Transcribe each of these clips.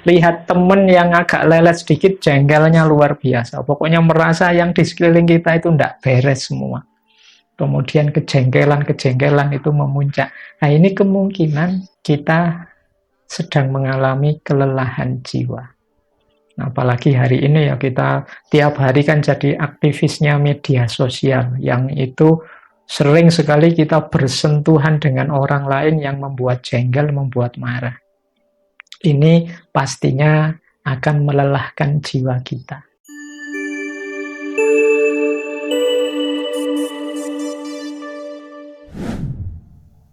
Lihat temen yang agak lelet sedikit, jengkelnya luar biasa. Pokoknya merasa yang di sekeliling kita itu tidak beres semua. Kemudian kejengkelan-kejengkelan itu memuncak. Nah, ini kemungkinan kita sedang mengalami kelelahan jiwa. Apalagi hari ini ya, kita tiap hari kan jadi aktivisnya media sosial, yang itu sering sekali kita bersentuhan dengan orang lain yang membuat jengkel, membuat marah. Ini pastinya akan melelahkan jiwa kita.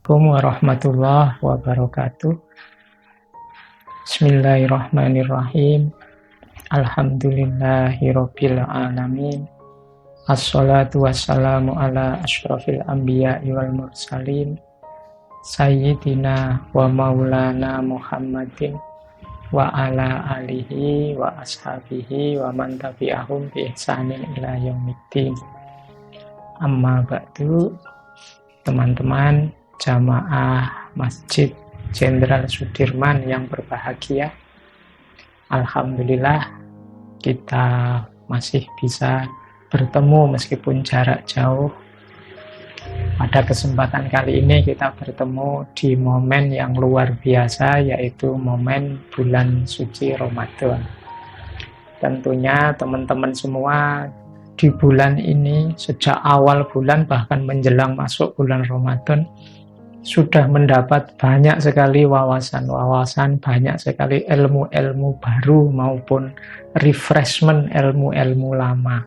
Assalamualaikum warahmatullahi wabarakatuh. Bismillahirrahmanirrahim. Alhamdulillahirabbil alamin. Assalatu wassalamu ala asyrafil anbiya'i wal mursalin. Sayyidina wa maulana Muhammadin wa ala alihi wa ashabihi wa man tabi'ahum bi ihsanin ila yaumiddin. Amma ba'du, teman-teman jamaah Masjid Jenderal Sudirman yang berbahagia. Alhamdulillah kita masih bisa bertemu meskipun jarak jauh. Pada kesempatan kali ini kita bertemu di momen yang luar biasa, yaitu momen bulan suci Ramadan. Tentunya teman-teman semua di bulan ini, sejak awal bulan bahkan menjelang masuk bulan Ramadan, sudah mendapat banyak sekali wawasan-wawasan, banyak sekali ilmu-ilmu baru maupun refreshment ilmu-ilmu lama.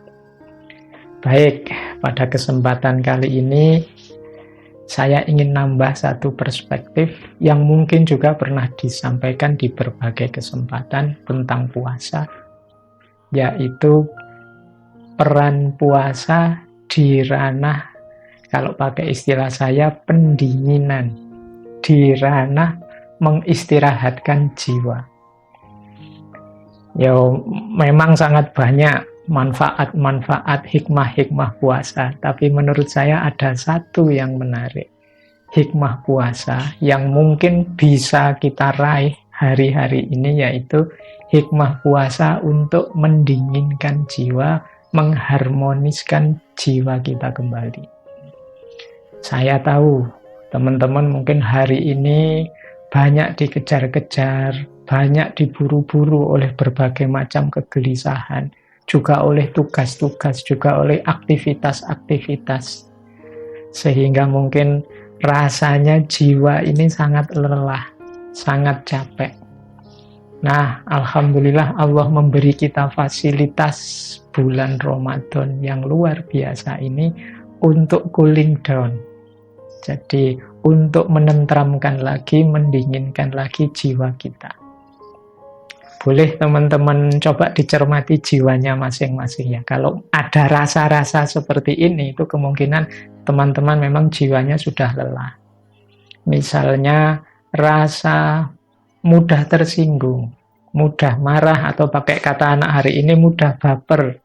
Baik, pada kesempatan kali ini saya ingin nambah satu perspektif yang mungkin juga pernah disampaikan di berbagai kesempatan tentang puasa, yaitu peran puasa di ranah, kalau pakai istilah saya, pendinginan, di ranah mengistirahatkan jiwa. Ya, memang sangat banyak manfaat-manfaat, hikmah-hikmah puasa, tapi menurut saya ada satu yang menarik. Hikmah puasa yang mungkin bisa kita raih hari-hari ini, yaitu hikmah puasa untuk mendinginkan jiwa, mengharmoniskan jiwa kita kembali. Saya tahu teman-teman mungkin hari ini banyak dikejar-kejar, banyak diburu-buru oleh berbagai macam kegelisahan, juga oleh tugas-tugas, juga oleh aktivitas-aktivitas. Sehingga mungkin rasanya jiwa ini sangat lelah, sangat capek. Nah, alhamdulillah Allah memberi kita fasilitas bulan Ramadan yang luar biasa ini untuk cooling down. Jadi, untuk menenteramkan lagi, mendinginkan lagi jiwa kita. Boleh teman-teman coba dicermati jiwanya masing-masing ya. Kalau ada rasa-rasa seperti ini, itu kemungkinan teman-teman memang jiwanya sudah lelah. Misalnya rasa mudah tersinggung, mudah marah, atau pakai kata anak hari ini mudah baper.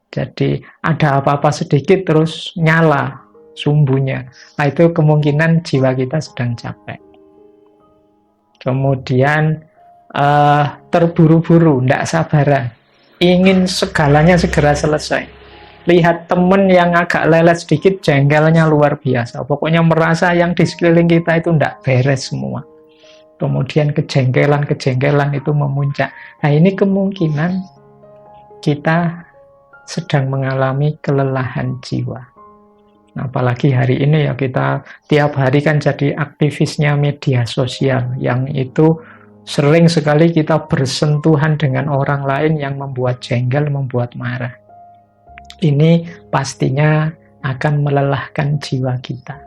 Jadi ada apa-apa sedikit terus nyala sumbunya. Nah, itu kemungkinan jiwa kita sedang capek. Kemudian terburu-buru, tidak sabaran, ingin segalanya segera selesai. Lihat temen yang agak lelet sedikit, jengkelnya luar biasa. Pokoknya merasa yang di sekeliling kita itu tidak beres semua. Kemudian kejengkelan-kejengkelan itu memuncak. Nah, ini kemungkinan kita sedang mengalami kelelahan jiwa. Apalagi hari ini ya, kita tiap hari kan jadi aktivisnya media sosial, yang itu sering sekali kita bersentuhan dengan orang lain yang membuat jengkel, membuat marah. Ini pastinya akan melelahkan jiwa kita.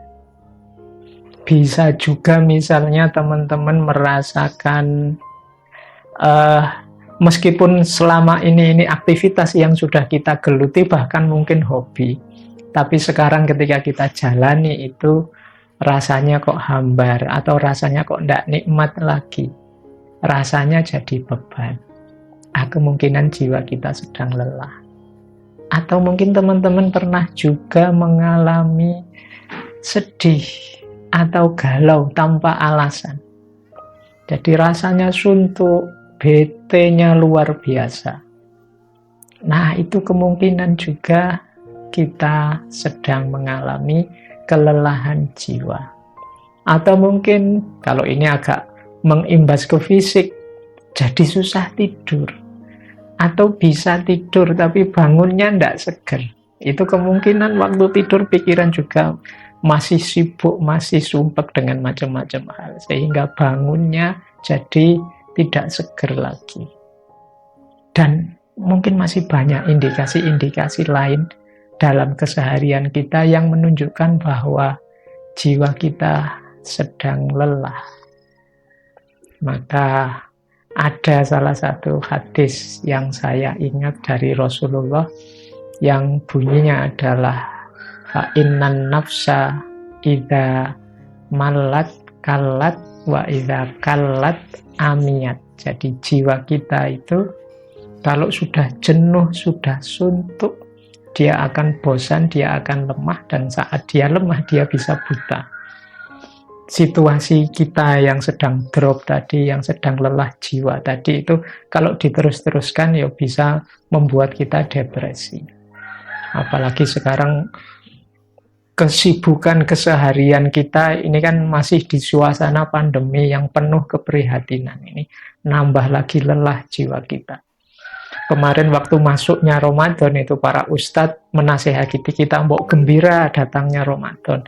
Bisa juga misalnya teman-teman merasakan meskipun selama ini aktivitas yang sudah kita geluti, bahkan mungkin hobi, tapi sekarang ketika kita jalani itu rasanya kok hambar, atau rasanya kok tidak nikmat lagi, rasanya jadi beban. Kemungkinan jiwa kita sedang lelah. Atau mungkin teman-teman pernah juga mengalami sedih atau galau tanpa alasan. Jadi rasanya suntuk, bete-nya luar biasa. Nah, itu kemungkinan juga kita sedang mengalami kelelahan jiwa. Atau mungkin kalau ini agak mengimbas ke fisik, jadi susah tidur. Atau bisa tidur tapi bangunnya tidak seger. Itu kemungkinan waktu tidur pikiran juga masih sibuk, masih sumpek dengan macam-macam hal. Sehingga bangunnya jadi tidak seger lagi. Dan mungkin masih banyak indikasi-indikasi lain dalam keseharian kita yang menunjukkan bahwa jiwa kita sedang lelah. Maka ada salah satu hadis yang saya ingat dari Rasulullah yang bunyinya adalah fa innan nafsa idza mallat kallat wa idza kallat amiyat. Jadi jiwa kita itu kalau sudah jenuh, sudah suntuk, dia akan bosan, dia akan lemah, dan saat dia lemah dia bisa buta. Situasi kita yang sedang drop tadi, yang sedang lelah jiwa tadi itu kalau diterus-teruskan ya bisa membuat kita depresi. Apalagi sekarang kesibukan keseharian kita ini kan masih di suasana pandemi yang penuh keprihatinan ini. Nambah lagi lelah jiwa kita. Kemarin waktu masuknya Ramadan itu para ustadz menasehati kita mbok gembira datangnya Ramadan.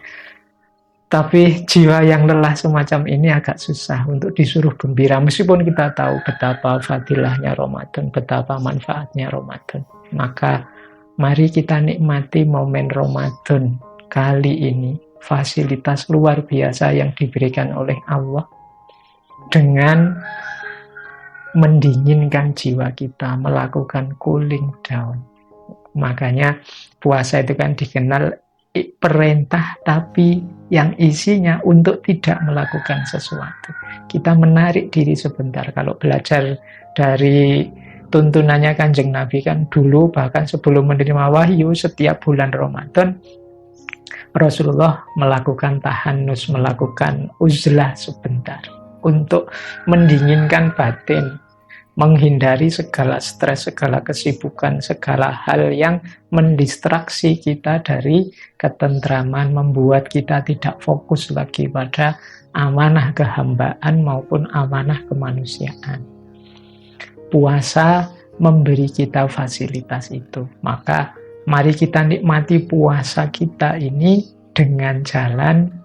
Tapi jiwa yang lelah semacam ini agak susah untuk disuruh gembira. Meskipun kita tahu betapa fadilahnya Ramadan, betapa manfaatnya Ramadan. Maka mari kita nikmati momen Ramadan kali ini. Fasilitas luar biasa yang diberikan oleh Allah. Dengan mendinginkan jiwa kita, melakukan cooling down. Makanya puasa itu kan dikenal perintah tapi yang isinya untuk tidak melakukan sesuatu. Kita menarik diri sebentar. Kalau belajar dari tuntunannya Kanjeng Nabi kan dulu bahkan sebelum menerima wahyu setiap bulan Ramadan Rasulullah melakukan tahanus, melakukan uzlah sebentar untuk mendinginkan batin, menghindari segala stres, segala kesibukan, segala hal yang mendistraksi kita dari ketentraman, membuat kita tidak fokus lagi pada amanah kehambaan maupun amanah kemanusiaan. Puasa memberi kita fasilitas itu. Maka mari kita nikmati puasa kita ini dengan jalan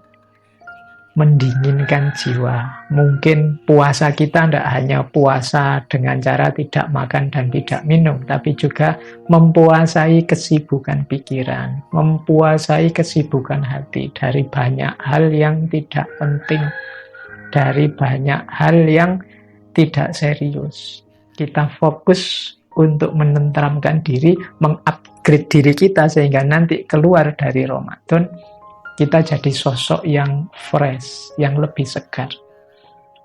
mendinginkan jiwa. Mungkin puasa kita tidak hanya puasa dengan cara tidak makan dan tidak minum, tapi juga mempuasai kesibukan pikiran, mempuasai kesibukan hati dari banyak hal yang tidak penting, dari banyak hal yang tidak serius. Kita fokus untuk menenteramkan diri, mengupgrade diri kita sehingga nanti keluar dari Ramadan kita jadi sosok yang fresh, yang lebih segar.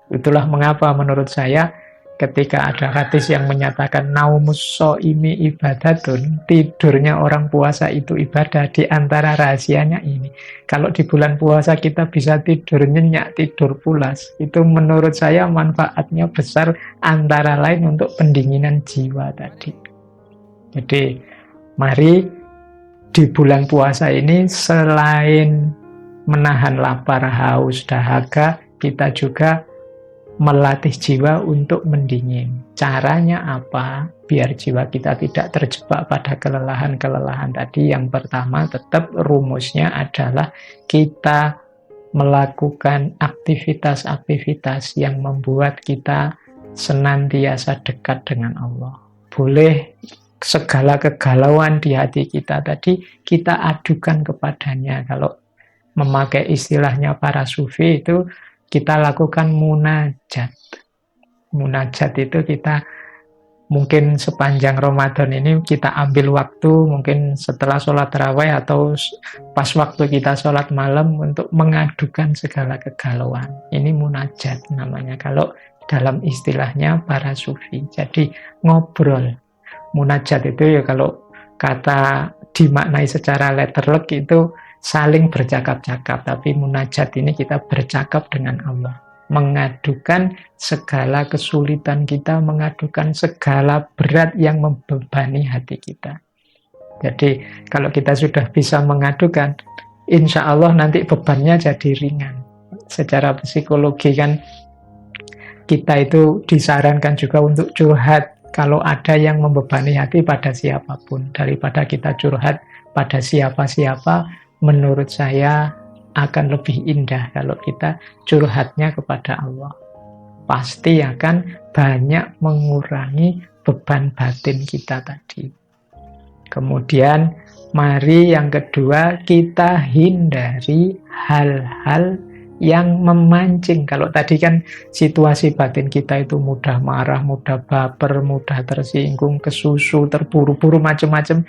Itulah mengapa menurut saya ketika ada hadis yang menyatakan naumus shaimi ibadatun, tidurnya orang puasa itu ibadah, di antara rahasianya ini. Kalau di bulan puasa kita bisa tidur nyenyak, tidur pulas, itu menurut saya manfaatnya besar antara lain untuk pendinginan jiwa tadi. Jadi mari di bulan puasa ini selain menahan lapar, haus, dahaga, kita juga melatih jiwa untuk mendingin. Caranya apa? Biar jiwa kita tidak terjebak pada kelelahan-kelelahan tadi. Yang pertama tetap rumusnya adalah kita melakukan aktivitas-aktivitas yang membuat kita senantiasa dekat dengan Allah. Boleh segala kegalauan di hati kita tadi kita adukan kepadanya. Kalau memakai istilahnya para sufi itu kita lakukan munajat. Munajat itu kita mungkin sepanjang Ramadan ini kita ambil waktu mungkin setelah sholat tarawih atau pas waktu kita sholat malam untuk mengadukan segala kegalauan. Ini munajat namanya kalau dalam istilahnya para sufi. Jadi ngobrol. Munajat itu ya kalau kata dimaknai secara letterlek itu saling bercakap-cakap. Tapi munajat ini kita bercakap dengan Allah. mengadukan segala kesulitan kita, mengadukan segala berat yang membebani hati kita. Jadi kalau kita sudah bisa mengadukan, insya Allah nanti bebannya jadi ringan. Secara psikologi kan kita itu disarankan juga untuk curhat kalau ada yang membebani hati pada siapapun. Daripada kita curhat pada siapa-siapa, menurut saya akan lebih indah kalau kita curhatnya kepada Allah. Pasti akan banyak mengurangi beban batin kita tadi. Kemudian, mari yang kedua, kita hindari hal-hal yang memancing. Kalau tadi kan situasi batin kita itu mudah marah, mudah baper, mudah tersinggung, kesusu, terburu-buru, macam-macam.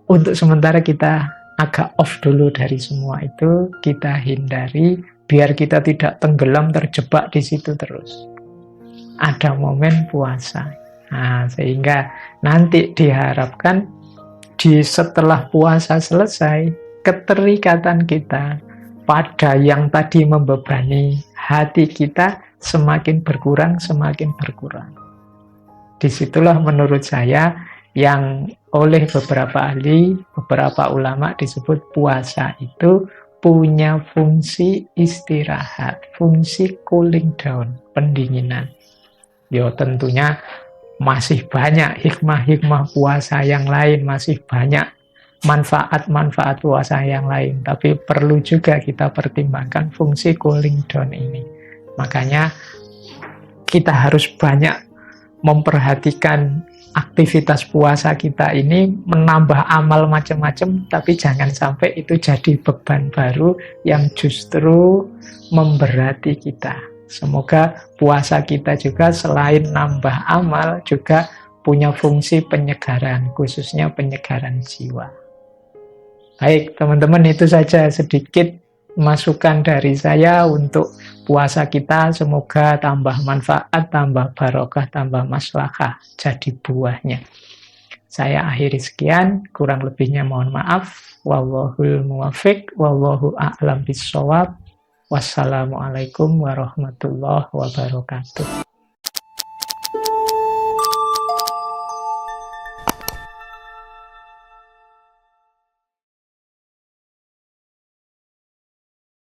Untuk sementara kita agak off dulu dari semua itu, kita hindari biar kita tidak tenggelam terjebak di situ terus. Ada momen puasa. Nah, sehingga nanti diharapkan setelah puasa selesai, keterikatan kita pada yang tadi membebani hati kita semakin berkurang, semakin berkurang. Disitulah menurut saya yang oleh beberapa ahli, beberapa ulama disebut puasa itu punya fungsi istirahat, fungsi cooling down, pendinginan. Ya tentunya masih banyak hikmah-hikmah puasa yang lain, masih banyak manfaat-manfaat puasa yang lain. Tapi perlu juga kita pertimbangkan fungsi cooling down ini. Makanya kita harus banyak memperhatikan aktivitas puasa kita ini, menambah amal macam-macam, tapi jangan sampai itu jadi beban baru yang justru memberati kita. Semoga puasa kita juga selain nambah amal, juga punya fungsi penyegaran, khususnya penyegaran jiwa. Baik, teman-teman, itu saja sedikit masukan dari saya untuk puasa kita. Semoga tambah manfaat, tambah barokah, tambah maslahah jadi buahnya. Saya akhiri sekian, kurang lebihnya mohon maaf. Wallahul muwaffiq, wallahu a'lam bishawab. Wassalamualaikum warahmatullahi wabarakatuh.